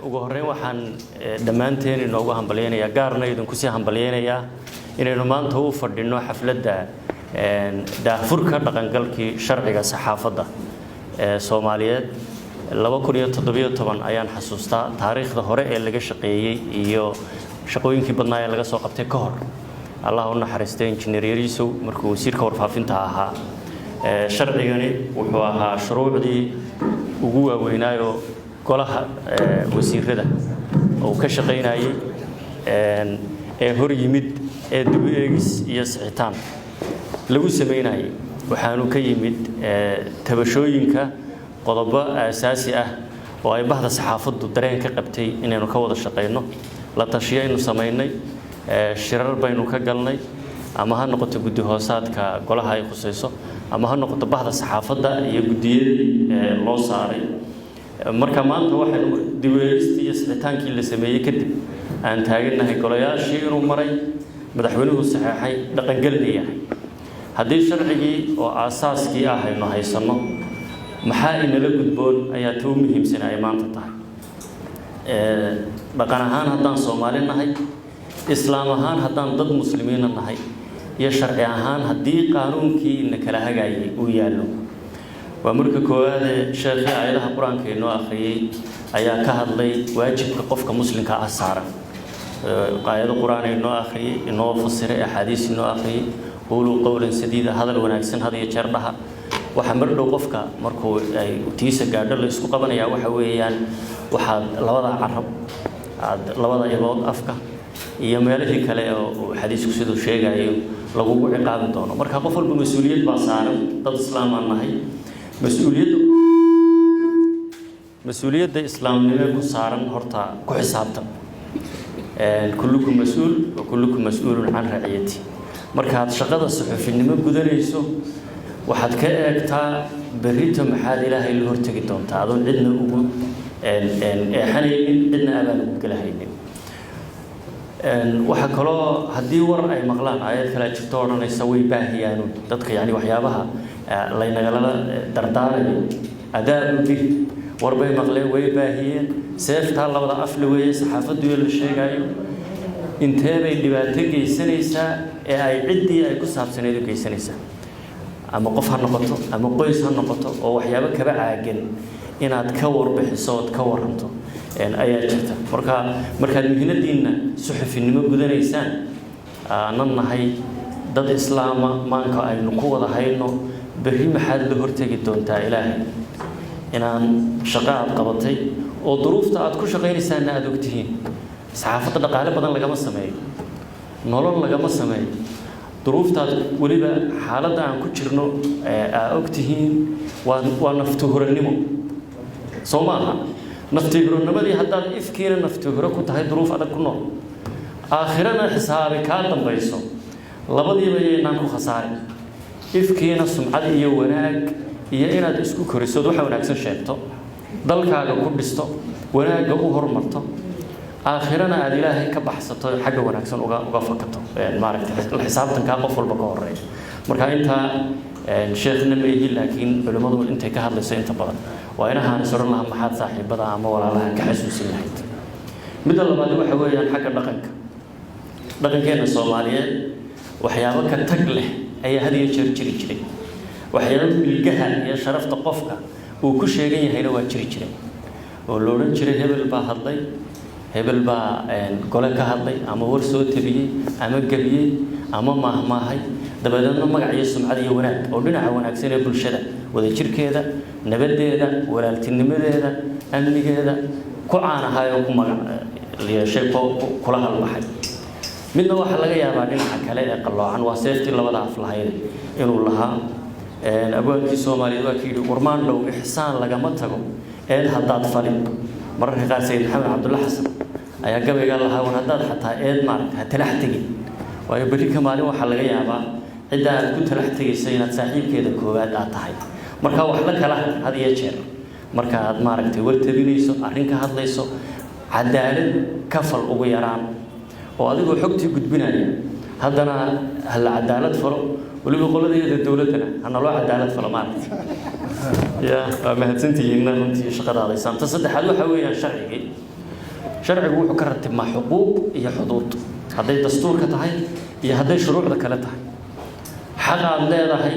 ugu horreyn waxaan dhammaanteen inoogu hambalyeynaya gaarna idinku sii hambalyeynaya inaynu maanta u fadhino xafladda daahfurka dhaqangalkii sharciga saxaafadda ee Soomaaliyeed 2017 ayaan xasuustaa taariikhda hore ee laga shaqeeyay iyo shaqooyinkii badnaa ee laga soo qabtay ka hor Allah u naxariistay injineer Yariisow markuu wasiirka warfaafinta ahaa sharcigani wuxuu ahaa shuruucdii ugu waaweynaayo golaha wasiirada oo ka shaqeynayay ee hor yimid ee dib u eegis iyo saxiitaan lagu sameynayay waxaanu ka yimid tabashooyinka qodobo asaasi ah oo ay bahda saxaafaddu dareen ka qabtay inaynu ka wada shaqeyno la tashiyaynu sameynay shirar baynu ka galnay ama ha noqoto guddi hoosaadka golaha ay khusayso ama ha noqoto bahda saxaafadda iyo guddiyada loo saaray marka maanta waxaan dib u eegistii iyo saxitaankii la sameeyay kadib aan taaganahay golayaashii inuu maray madaxweynuhu saxeexay dhaqangelinaya haddii sharcigii oo aasaaskii ah aynu haysano maxaa inala gudboon ayaa tuu muhiimsan ay maanta tahay dhaqan ahaan haddaan Soomaali nahay islaam ahaan haddaan dad muslimiin nahay iyo sharci ahaan haddii qaanuunkii in kala hagaayay uu yaalo waa marka koowaad sheekhi aayadaha quraanka inoo akhriyay ayaa ka hadlay waajibka qofka muslimka ah saaran aayado quraan inoo akhriyay inoo fasiray ahadiis inoo akhriyay qulu qawlan sadida hadal wanaagsan hadiya jeerdhaha waxa mardhow qofka markuu ay tiisa gaadho la isku qabanaya waxa weeyaan waxa labada carab labada ibood afka iyo meelihii kale oo xadiisku sidoo sheegayo lagu ciqaabi doono marka qof walba mas'uuliyad baa saaran dad islaam ah nahay مسؤولية الإسلام نمو سارن هرتا كحسابتا كلكم مسؤول وكلكم مسؤول عن رعيتي مركات شقة الصحف نمو قدريسو وحد كأكتا بريتم حال إلهي اللي هرتقي دونتا هذول عندنا أقول حنين عندنا أبان كلهين وحكلا هدي ورا أي مغلان آيات كلا تشتورنا يسوي باهيانو تدق يعني وحيابها الله ينقلنا دردارني أداء به وربي مغلي ويباهيين سيفت الله وضع أفل ويا صحافة دول الشيء جايو انتهى اللي بعتقي سنيسا أي عدي أي كسب سنيدو كي سنيسا أما قفها نقطة أما قيسها نقطة أو حيابك بعاجن إن أتكور بحصات كور أنتو يعني أي جهة مركا المهنة ديننا صحف النمو جدنا إنسان ننا هاي ضد إسلام ما نكا أي نقوة هاينو بري محل لهرتك دونتا إلهي إن شقاء قبضتي وظروف تاعت كل شقين إنسان أدوكتهين صحافة دقالة بدن لقام السماء نولن لقام السماء ظروف تاعت ولبا حالة عن كتشرنو أوكتهين ونفتهر النمو صومالها نفتهر النمو حتى إفكينا نفتهر كنت هاي ظروف على كنور آخرنا حسابي كاتم بيسو لبدي بينانكو خساري إفكينا سمعة إيو وناك iyo inaad isku koriso waxa wanaagsan sheegto dalkaaga ku dhisto wanaaga u hormarto aakhirana aad ilaahay ka baxsato xagga wanaagsan uga fakato maaragtay xisaabtan ka qof walba ka horeeyo marka inta sheekhna meeyi laakiin culimadu intay ka hadlayso inta badan waa inahan soo laha maxaad saaxiibada ama walaalaha ka xasuusin lahayd midda labaad waxa weeyaan xagga dhaqankeena Soomaaliyeed waxyaabo ka tag leh ayaa hadiyo jeer jiri jiray waxyaabo bilgaha iyo sharafta qofka uu ku sheegan yahayna waa jiri jiray oo looran jiray hebel baa hadlay hebel baa gole ka hadlay ama war soo tabiyay ama galiyay ama maahmaahay dabadeedna magac iyo sumcad iyo wanaag oo dhinaca wanaagsan ee bulshada wada jirkeeda nabadeeda walaaltinimadeeda amnigeeda ku caanahay oo ku magac leeyahay kula halbaxay midna waxa laga yaabaa dhinaca kale ee qaloocan waa seeftii labada af lahayd inuu lahaa أبوك الصومالي وكيل ورمان لو إحسان لجمع تجو إيه هداد فلين مرة قال سيد محمد عبد الله حسن أيها قبل قال له هون هداد حتى إيه مارك هتلحتجي ويبري كمالي وحلا جيابا إذا كنت لحتجي سينات سحيب كده كوباد أتاعي مركا وحلا كلا هذه يشير مركا مارك تقول تبينيسو أرينك هاد ليسو عدالة كفل وغيران وهذا هو حكتي قد بناني هذانا هلا عدالة فرو ولو يقولوا ذي الدولة أنا لو عدالة فلمات يا ما هتنتي إن أنتي شقة هذا يسام تصدق حلو حوي الشرعي sharcigu wuxuu ka ratibmaa xuquuq iyo xuduud hadday dastuurka tahay iyo hadday shuruucda kale tahay xaq aad leedahay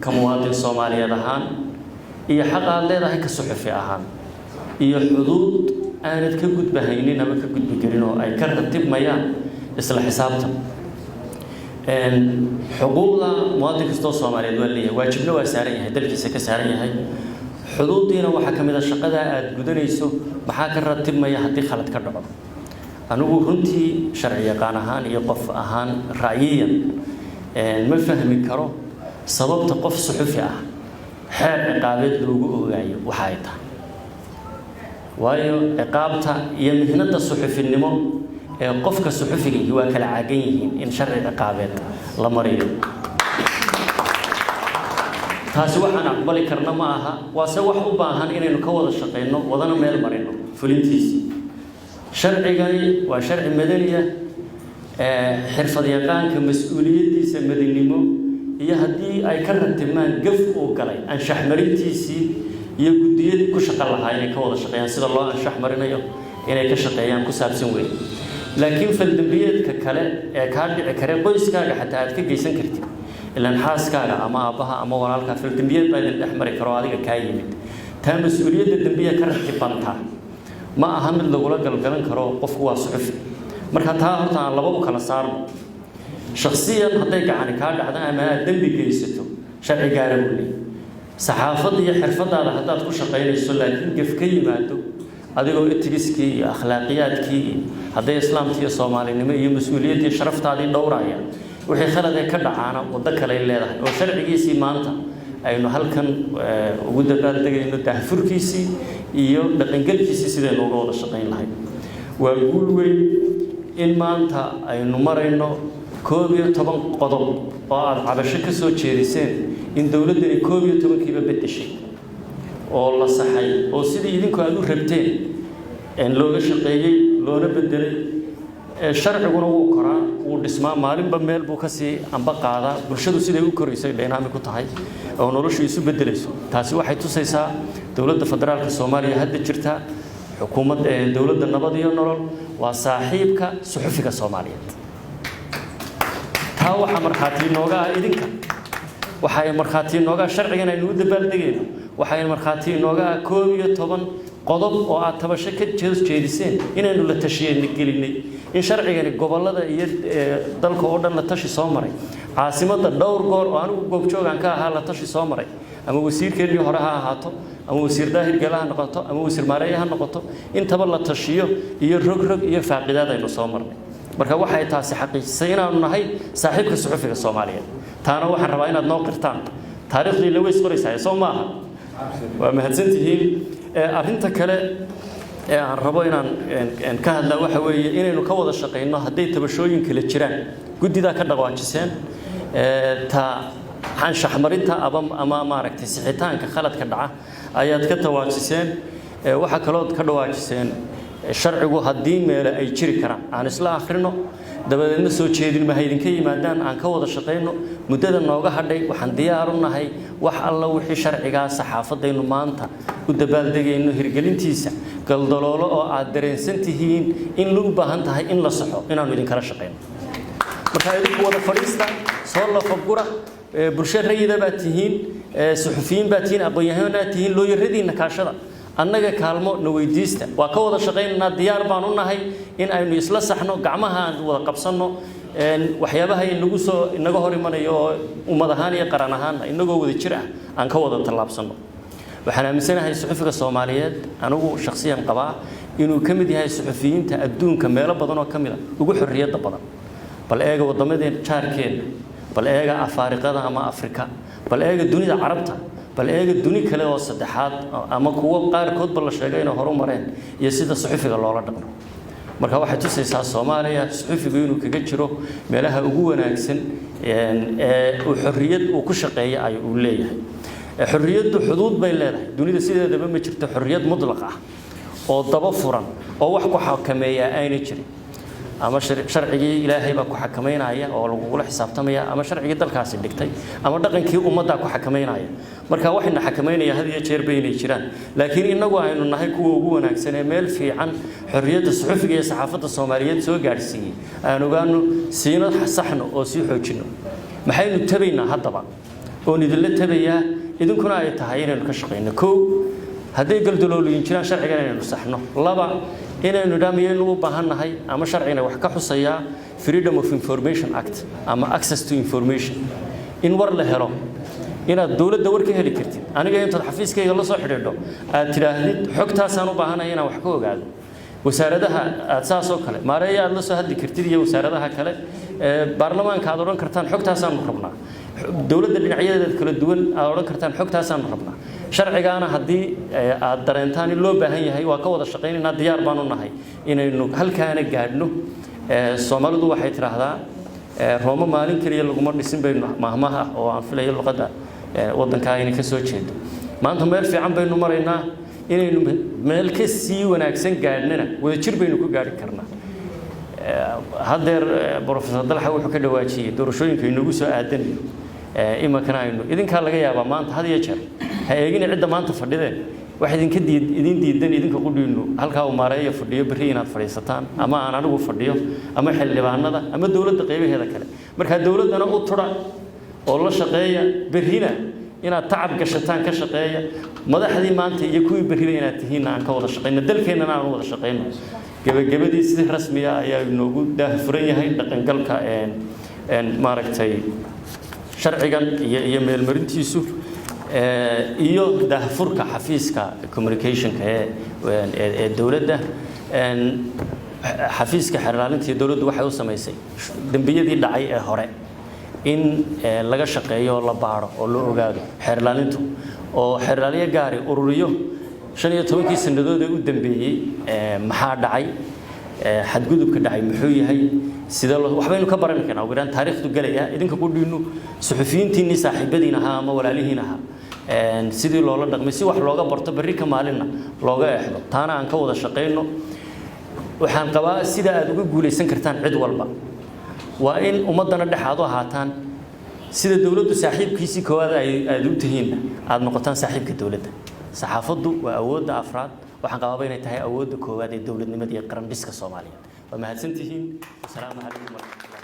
ka muwaadin Soomaaliyeed ahaan iyo xaq aad leedahay ka suxufi ahaan iyo xuduud aanad ka gudbahaynin ama ka gudbi karin oo ay ka ratibmayaan isla xisaabtan xuquuqda muwaadin kastoo Soomaaliyeed waa leeyahay waajibna waa saaran yahay dalkiisa ka saaran yahay xuduudiina waxa kamid ah shaqada aad gudanayso maxaa ka ratibmaya haddii khalad ka dhaco anigu runtii sharci yaqaan ahaan iyo qof ahaan ra'yiyan ma fahmi karo sababta qof suxufi ah xeer ciqaabeed loogu ogaayo waxa ay tahay waayo ciqaabta iyo mihnada suxufinimo ee qofka suxufiga waa kala caagan yihiin in sharci ciqaabeed la mariyo taasi waxaan aqbali karna ma aha waase wax u baahan inaynu ka wada shaqeyno wadana meel marino fulintiisa sharcigani waa sharci madaniya xirfad yaqaanka mas'uuliyadiisa madanimo iyo haddii ay ka ratibmaan gaf uu galay anshax marintiisii iyo gudiyada ku shaqo lahaa inay ka wada shaqeeyaan sida loo anshax marinayo inay ka shaqeeyaan ku saabsan weyn laakiin faldambiyeedka kale ee ka dhici kara qoyskaaga xataa aad ka geysan kartid ilaan xaaskaaga ama aabaha ama walaalka faldambiyeed baa idin dhex mari karo adiga kaa yimid taa mas'uuliyadda dambiya ka ratibanta ma aha mid lagula galgalan karo qofku waa suxufi marka taa horta aan laba u kala saarno shakhsiyan hadday gacani kaa dhacdo ama aad dambi geysato sharci gaara buu leeyahay saxaafadda iyo xirfadaada haddaad ku shaqaynayso laakiin gaf ka yimaado adigoo etigiskii iyo akhlaaqiyaadkii hadday islaamkii iyo soomaalinimo iyo mas'uuliyaddii sharaftaadii dhowraya wixii khalad ee ka dhacaana waddo kale ay leedahay oo sharcigiisii maanta aynu halkan ugu dabaaldegayno daahfurkiisii iyo dhaqangelkiisii sidaynu uga wada shaqayn lahayd waa guul weyn in maanta aynu marayno 11 qodob oo aad cabasho ka soo jeediseen in dawladdani 11kiiba bedeshay oo la saxay oo sidii idinku aad u rabteen in looga shaqeeyay loona bedelay sharciguna wuu koraa wuu dhismaa maalinba meel buu ka sii amba qaadaa bulshadu siday u koraysay dynamic ku tahay oo noloshu isu bedelayso taasi waxay tusaysaa dawladda federaalka Soomaaliya hadda jirta xukuumadda dawladda nabad iyo nolol waa saaxiibka suxufiga Soomaaliyeed taa waxa marxaati nooga idinka waxay marxaati nooga sharcigan aynu u dabaaldegayno waxay marxaati nooga 11 qodob oo aad tabasho ka jeediseen inaynu la tashiyeen gelinay in sharcigani gobolada iyo dalka oo dhan la tashi soo maray caasimada dhowr goor oo anigu goobjoogan ka ahaa la tashi soo maray ama wasiirkeedii hore ha ahaato ama wasiir daahir galaha noqoto ama wasiir maareeyaha noqoto intaba la tashiyo iyo rog iyo faaqidaad aynu soo marnay marka waxay taasi xaqiiqsay inaanu nahay saaxiibka suxufiga Soomaaliyeed taana waxaan rabaa inaad noo qirtaan taariikhdii la weys qoraysaa soo maaha waa mahadsantihiin arrinta kale ee aan rabo inaan ka hadla waxa weeye inaynu ka wada shaqeyno hadday tabashooyin kala jiraan gudida ka dhaqaajiseen ta anshax marinta ama maaragtay sixitaanka khaladka dhaca ayaad ka tawaajiseen waxa kale oo ka dhawaajiseen sharcigu haddii meel ay jiri karaan aan isla akhrino dabadeedna soo jeedin ma haydinka yimaadaan aan ka wada shaqeyno muddada nooga hadhay waxaan diyaar u nahay wax alla wixii sharciga saxaafadaynu maanta u dabaaldegayno hirgelintiisa galdaloolo oo aad dareensan tihiin in loo baahan tahay in la saxo inaanu idin kala shaqeyno marka idinku wada fadhiista soo la fagura bulshada rayida baa tihiin suxufiyiin baa tihiin aqoon-yahanada baa tihiin looyaradiina kaashada annaga kaalmo na weydiista waa ka wada shaqeynaa diyaar baan u nahay in aynu isla saxno gacmaha aan wada qabsano waxyaabaha inaga hor imanayo oo ummad ahaan iyo qaran ahaan inagoo wada jir ah aan ka wada tallaabsano waxaan aaminsanahay suxufiga Soomaaliyeed anigu shakhsiyan qabaa inuu ka mid yahay suxufiyiinta adduunka meelo badan oo ka mid ah ugu xorriyadda badan bal eega waddamadeen jaarkeena bal eega Afrikada ama Afrika bal eega dunida Carabta bal eega duni kale oo saddexaad ama kuwa qaar kood bal la sheegay inay horumareen iyo sida suxufiga loola dhaqmo marka waxay tusaysaa Soomaaliya suxufigu inuu kaga jiro meelaha ugu wanaagsan ee xorriyad uu ku shaqeeyo ay u leeyahay xorriyaddu xuduud bay leedahay dunida sideedaba ma jirto xorriyad mutlaq ah oo daba furan oo wax ku xakameeya ayna jirin ama sharcigii ilaahay baa ku xakameynaya oo lagu xisaabtamaya ama sharcigii dalkaasi dhigtay ama dhaqankii ummadda ku xakameynaya marka waxayna xakameynaya had iyo jeer bay jiraan laakiin inagu aynu nahay kuwa ugu wanaagsan ee meel fiican xorriyadda suxufiga iyo saxaafadda Soomaaliyeed soo gaarsiiyay aan ogaano siino saxno oo si xoojino maxaynu tabaynaa haddaba oo idinla tabayaa idinkuna ay tahay inaynu ka shaqeyno koow hadday galdaloolooyin jiraan sharciga inaynu saxno laba inaynu dhaamiyaynu u baahannahay ama sharciina wax ka xusaya Freedom of Information Act ama Access to Information in war la helo inaad dawladda war ka heli kartid aniga inta xafiiskayga la soo xidhiidho aad tiraahdid xogtaas aan u baahanahay inaan wax ka ogaado wasaaradaha aad saas oo kale maareeya aad la soo hadli kartid iyo wasaaradaha kale baarlamaanka aad oran kartaan xogtaas aan rabnaa dawladda dhinacyadeeda kala duwan aad oran kartaan xogtaas aan rabnaa sharcigaana haddii aad dareentaan in loo baahan yahay waa ka wada shaqeynaynaa diyaar baan u nahay inaynu halkaana gaadhno Soomaalidu waxay tiraahdaa Roma maalin kaliya laguma dhisin baynu mahmaha oo aan filayo luqadda waddanka inay ka soo jeedo maanta meel fiican baynu maraynaa inaynu meel ka sii wanaagsan gaadhnana wada jir baynu ku gaari karnaa haddeer Professor Dalxa wuxuu ka dhawaajiyay doorashooyinka inagu soo aadanayo imankana aynu idinka laga yaabaa maanta had iyo jeer ha eegin cidda maanta fadhideen wax idinka diidan idinka qudhiinu halka uu maareeyo fadhiyo bari inaad fadhiisataan ama aan anigu fadhiyo ama xildhibaanada ama dawladda qaybaheeda kale marka dawladana u tura oo la shaqeeya barina inaad tacab gashataan ka shaqeeya madaxdii maanta iyo kuwii barina inaad tihiin aan ka wada shaqeyno dalkeenana aan wada shaqeyno gabagabadii si rasmi ah ayaa inoogu daahfuran yahay dhaqangalka maaragtay sharcigan iyo meelmarintiisu iyo daahfurka xafiiska communicationka ee dawladda xafiiska xiraalinta dawladdu waxay u sameysay dambiyadii dhacay ee hore in laga shaqeeyo la baaro oo loo ogaado xiraalintu oo xiraaliye gaari ururiyo 15 sanadood ee u dambeeyay maxaa dhacay xadgudubka dhacay muxuu yahay sida waxbaynu ka baran karnaa weeraan taariikhdu galaya idinka ku dhiino suxufiyiintiina saaxiibadiina ama walaalihiina sidii loola dhaqmay si wax looga barto bari ka maalina looga eexdo taana aan ka wada shaqeyno waxaan qabaa sida aad uga guuleysan kartaan cid walba waa in ummadana dhaxaado ahaataan sida dawladdu saaxiibkiisii koowaad ay u tihiin aad noqotaan saaxiibka dawladda saxaafaddu waa awoodda afraad waxaan qabaa inay tahay awoodda koowaad ee dawladnimada iyo qaran dhiska Soomaaliyeed waa mahadsantihiin assalaamu calaykum